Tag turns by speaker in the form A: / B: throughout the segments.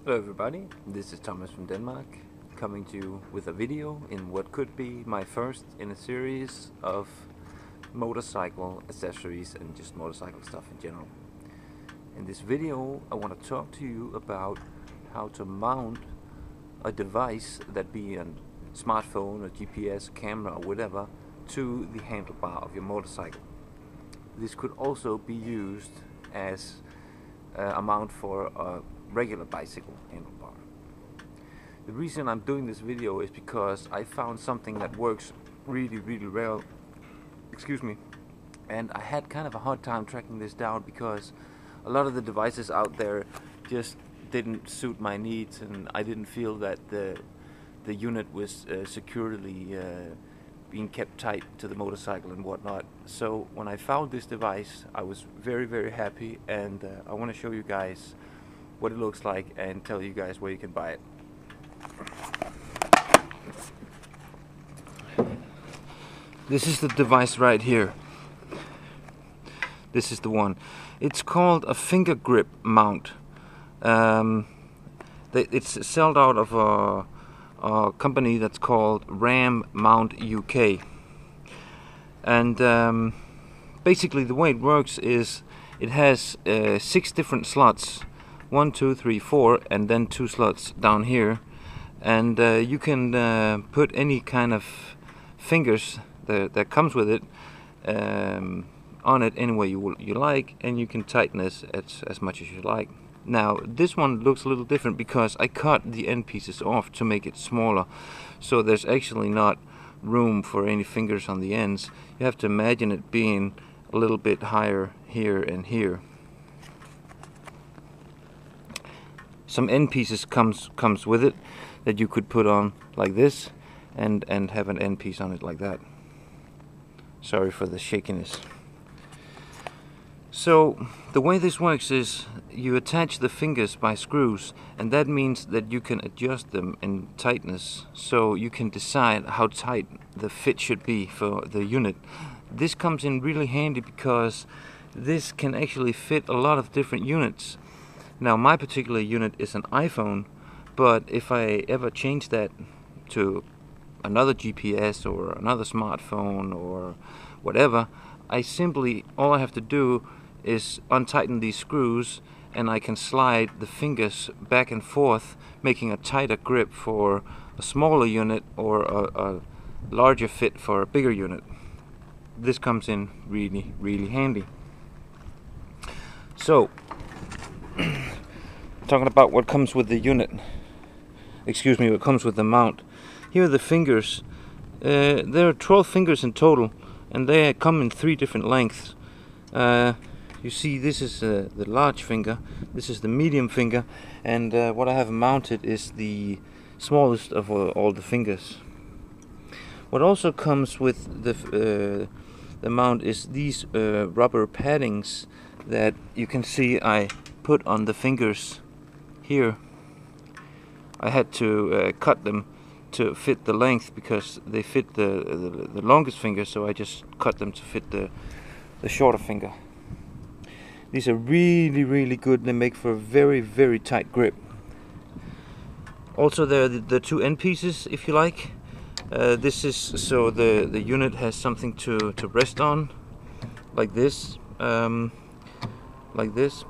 A: Hello everybody, this is Thomas from Denmark, coming to you with a video in what could be my first in a series of motorcycle accessories and just motorcycle stuff in general. In this video I want to talk to you about how to mount a device, that be a smartphone, a GPS, camera or whatever, to the handlebar of your motorcycle. This could also be used as a mount for a regular bicycle handlebar. The reason I'm doing this video is because I found something that works really well, and I had kind of a hard time tracking this down because a lot of the devices out there just didn't suit my needs, and I didn't feel that the unit was securely being kept tight to the motorcycle and whatnot. So when I found this device, I was very happy, and I want to show you guys what it looks like and tell you guys where you can buy it. This is the device right here. This is the one. It's called a finger grip mount. It's sold out of a company that's called RAM Mount UK. And basically the way it works is it has 6 different slots. 1, 2, 3, 4, and then 2 slots down here, and you can put any kind of fingers that comes with it on it any way you like, and you can tighten this as much as you like. Now this one looks a little different because I cut the end pieces off to make it smaller, so there's actually not room for any fingers on the ends. You have to imagine it being a little bit higher here and here. Some end pieces comes with it that you could put on like this, and have an end piece on it like that. Sorry for the shakiness. So the way this works is you attach the fingers by screws, and that means that you can adjust them in tightness, so you can decide how tight the fit should be for the unit. This comes in really handy because this can actually fit a lot of different units. Now my particular unit is an iPhone, but if I ever change that to another GPS or another smartphone or whatever, all I have to do is untighten these screws, and I can slide the fingers back and forth, making a tighter grip for a smaller unit or a larger fit for a bigger unit. This comes in really handy. So talking about what comes with the unit, what comes with the mount. Here are the fingers. There are 12 fingers in total, and they come in 3 different lengths. You see, this is the large finger, this is the medium finger, and what I have mounted is the smallest of all the fingers. What also comes with the mount is these rubber paddings that you can see I put on the fingers here. I had to cut them to fit the length because they fit the longest finger, so I just cut them to fit the shorter finger. These are really good. They make for a very tight grip. Also there are the 2 end pieces, if you like. This is so the unit has something to rest on, like this,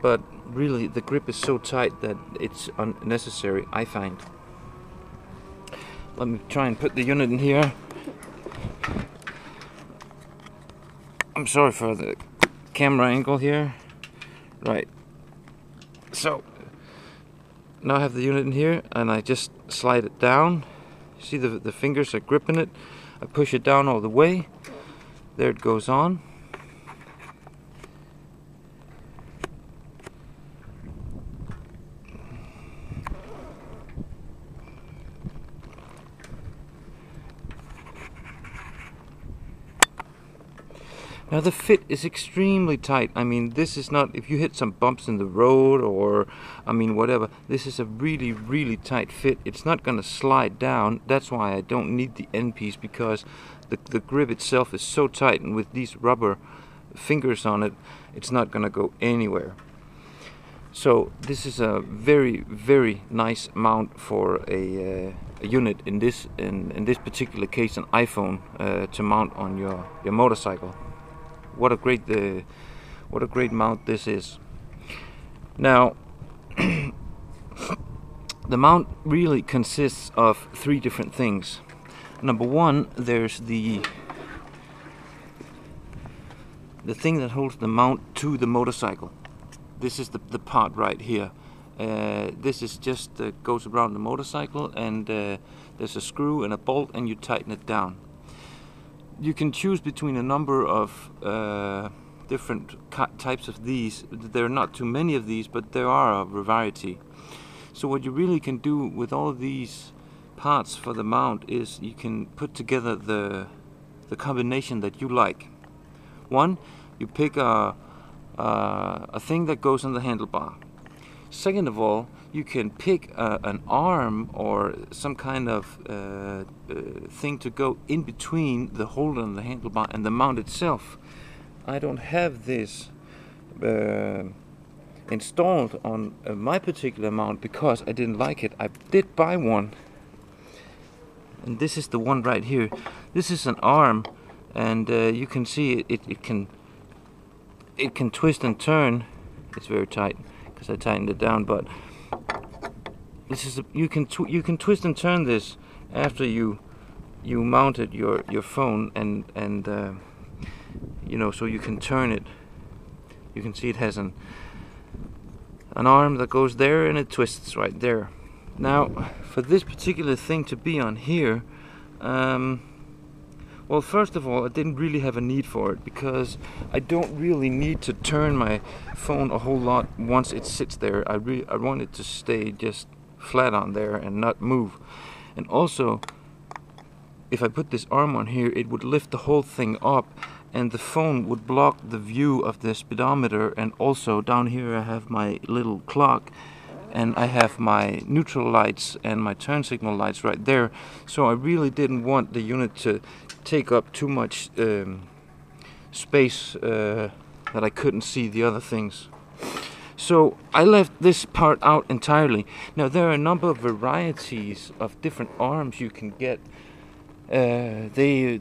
A: but really the grip is so tight that it's unnecessary, I find. Let me try and put the unit in here. I'm sorry for the camera angle here. Right, so now I have the unit in here, and I just slide it down. See the fingers are gripping it. I push it down all the way. There it goes on. Now the fit is extremely tight. I mean, this is not, if you hit some bumps in the road or, I mean, whatever, this is a really tight fit. It's not going to slide down. That's why I don't need the end piece, because the grip itself is so tight, and with these rubber fingers on it, it's not going to go anywhere. So this is a very nice mount for a unit, in this particular case an iPhone, to mount on your motorcycle. What a great mount this is. Now the mount really consists of three different things. Number one, there's the thing that holds the mount to the motorcycle. This is the part right here. This is just goes around the motorcycle, and there's a screw and a bolt, and you tighten it down. You can choose between a number of different types of these. There are not too many of these, but there are a variety. So what you really can do with all of these parts for the mount is you can put together the combination that you like. One, you pick a thing that goes on the handlebar. Second of all, you can pick an arm or some kind of thing to go in between the holder and the handlebar and the mount itself. I don't have this installed on my particular mount because I didn't like it. I did buy one, and this is the one right here. This is an arm, and you can see it can twist and turn. It's very tight because I tightened it down, but this is you can twist and turn this after you mounted your phone, and you know, so you can turn it. You can see it has an arm that goes there, and it twists right there. Now, for this particular thing to be on here, well, first of all, I didn't really have a need for it because I don't really need to turn my phone a whole lot once it sits there. I want it to stay just flat on there and not move. And also, if I put this arm on here, it would lift the whole thing up, and the phone would block the view of the speedometer. And also down here I have my little clock, and I have my neutral lights and my turn signal lights right there. So I really didn't want the unit to take up too much space that I couldn't see the other things. So I left this part out entirely. Now there are a number of varieties of different arms you can get. They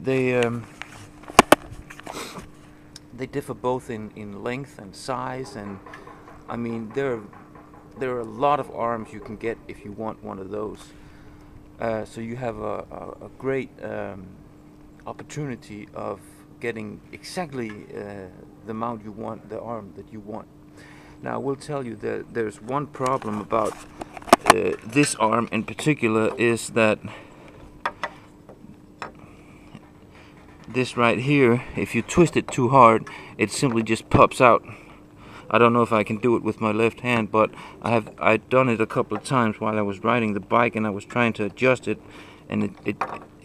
A: differ both in length and size, and I mean there are a lot of arms you can get if you want one of those. So you have a great opportunity of getting exactly the mount you want, the arm that you want. Now I will tell you that there's one problem about this arm in particular, is that this right here, if you twist it too hard, it simply just pops out. I don't know if I can do it with my left hand, but I've done it a couple of times while I was riding the bike, and I was trying to adjust it, and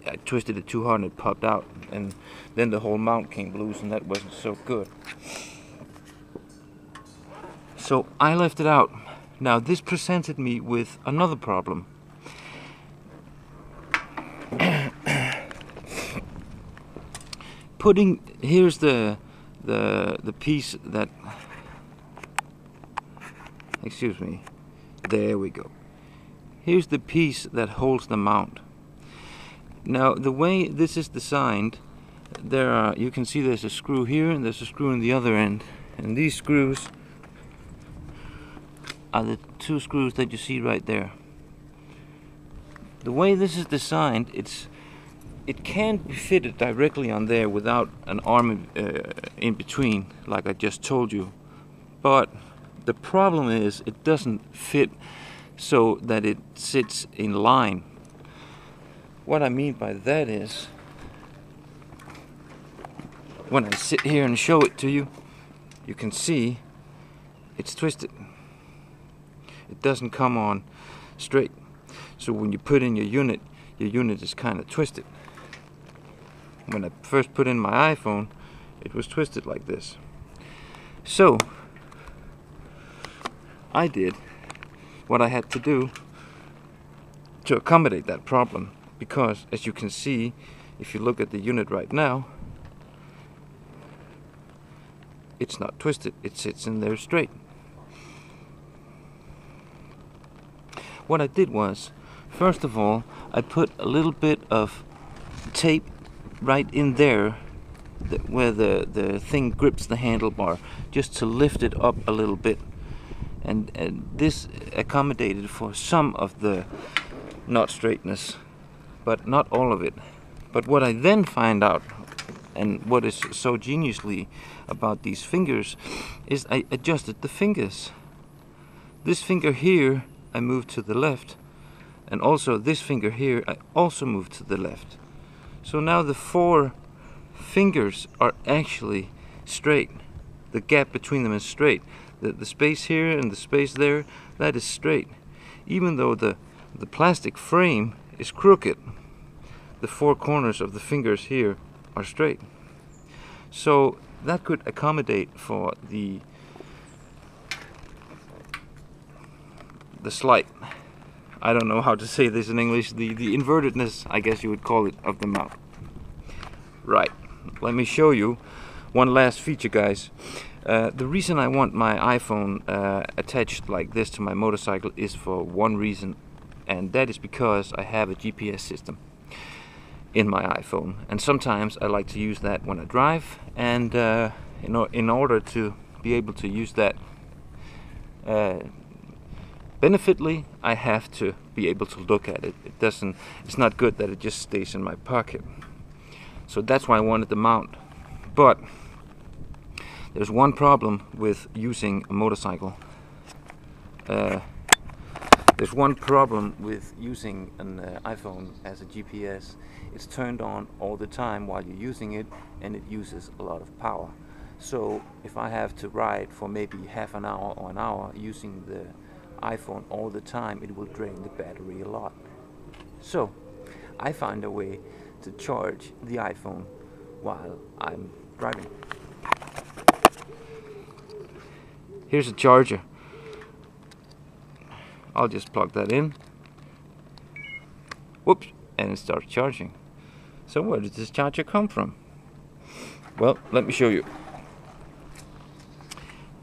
A: I twisted it too hard and it popped out, and then the whole mount came loose, and that wasn't so good. So I left it out. Now this presented me with another problem. Here's the piece that, excuse me, there we go. Here's the piece that holds the mount. Now the way this is designed, you can see there's a screw here and there's a screw in the other end, and these screws are the two screws that you see right there. The way this is designed, it can't be fitted directly on there without an arm in between, like I just told you. But the problem is it doesn't fit so that it sits in line. What I mean by that is, when I sit here and show it to you, you can see it's twisted. It doesn't come on straight. So when you put in your unit is kind of twisted. When I first put in my iPhone, it was twisted like this. So I did what I had to do to accommodate that problem, because as you can see, if you look at the unit right now, it's not twisted, it sits in there straight. what I did was, first of all, I put a little bit of tape right in there where the thing grips the handlebar, just to lift it up a little bit, and this accommodated for some of the knot straightness, but not all of it. But what I then find out, and what is so geniusly about these fingers, is I adjusted the fingers. This finger here I moved to the left, and also this finger here I also moved to the left. So now the 4 fingers are actually straight. The gap between them is straight. The space here and the space there, that is straight. Even though the plastic frame is crooked, the 4 corners of the fingers here are straight. So that could accommodate for the slight, I don't know how to say this in English, the invertedness, I guess you would call it, of the mount. Right, let me show you one last feature, guys. The reason I want my iPhone attached like this to my motorcycle is for one reason, and that is because I have a GPS system in my iPhone, and sometimes I like to use that when I drive, and in order to be able to use that benefitly, I have to be able to look at it. It's not good that it just stays in my pocket. So that's why I wanted the mount. But there's one problem with using a motorcycle. There's one problem with using an iPhone as a GPS. It's turned on all the time while you're using it, and it uses a lot of power. So if I have to ride for maybe half an hour or an hour using the iPhone all the time, it will drain the battery a lot. So I find a way to charge the iPhone while I'm driving. Here's a charger. I'll just plug that in. Whoops, and it starts charging. So where does this charger come from? Well, let me show you.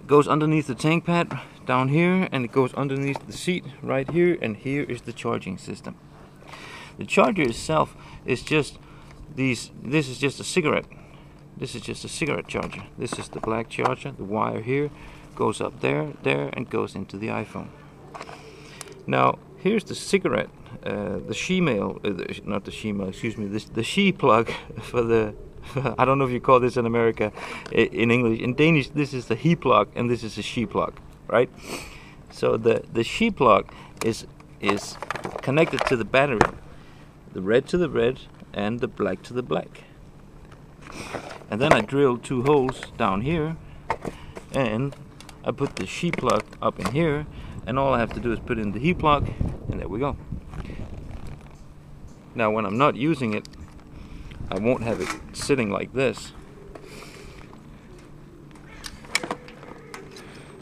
A: It goes underneath the tank pad down here, and it goes underneath the seat right here, and here is the charging system. The charger itself is just this is just a cigarette. This is just a cigarette charger. This is the black charger. The wire here goes up there, and goes into the iPhone. Now here's the cigarette, the shemale, not the shemale, excuse me, the she plug for the. I don't know if you call this in America. In English, in Danish, this is the he plug, and this is a she plug, right? So the she plug is connected to the battery, the red to the red, and the black to the black. And then I drilled 2 holes down here, and I put the she plug up in here, and all I have to do is put in the he plug, and there we go. Now when I'm not using it, I won't have it sitting like this.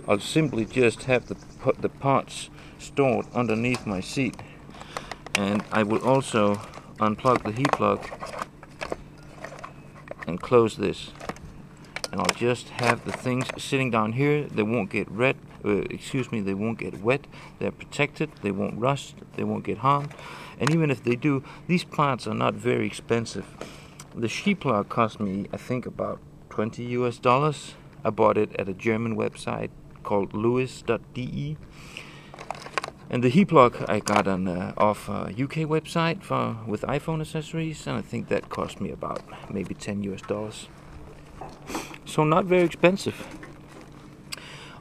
A: I'll simply just have the parts stored underneath my seat, and I will also unplug the heat plug and close this, and I'll just have the things sitting down here. They won't get red. They won't get wet. They're protected. They won't rust. They won't get harmed. And even if they do, these parts are not very expensive. The she plug cost me, I think, about $20 US. I bought it at a German website called lewis.de. And the heat plug I got on off a UK website with iPhone accessories, and I think that cost me about maybe $10 US. So not very expensive.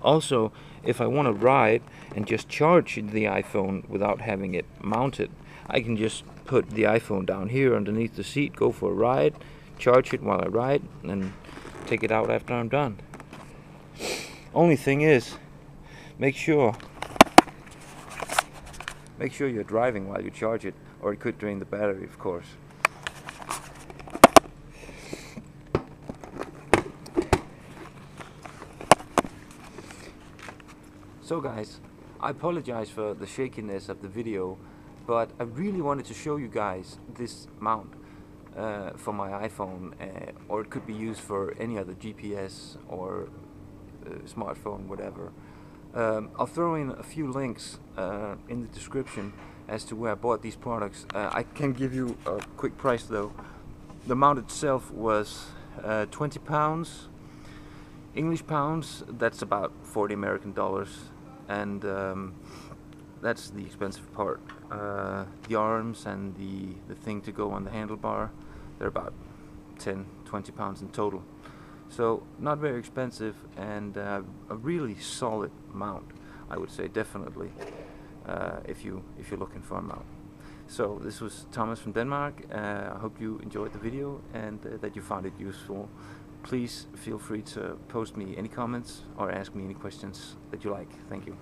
A: Also, if I want to ride and just charge the iPhone without having it mounted, I can just put the iPhone down here underneath the seat, go for a ride, charge it while I ride, and take it out after I'm done. Only thing is, make sure you're driving while you charge it, or it could drain the battery, of course. So guys, I apologize for the shakiness of the video, but I really wanted to show you guys this mount for my iPhone, or it could be used for any other GPS or smartphone, whatever. I'll throw in a few links in the description as to where I bought these products. I can give you a quick price though. The mount itself was 20 pounds, English pounds, that's about 40 American dollars, and that's the expensive part. The arms and the thing to go on the handlebar, they're about 10-20 pounds in total. So not very expensive, and a really solid mount, I would say, definitely, if you're looking for a mount. So this was Thomas from Denmark. I hope you enjoyed the video and that you found it useful. Please feel free to post me any comments or ask me any questions that you like. Thank you.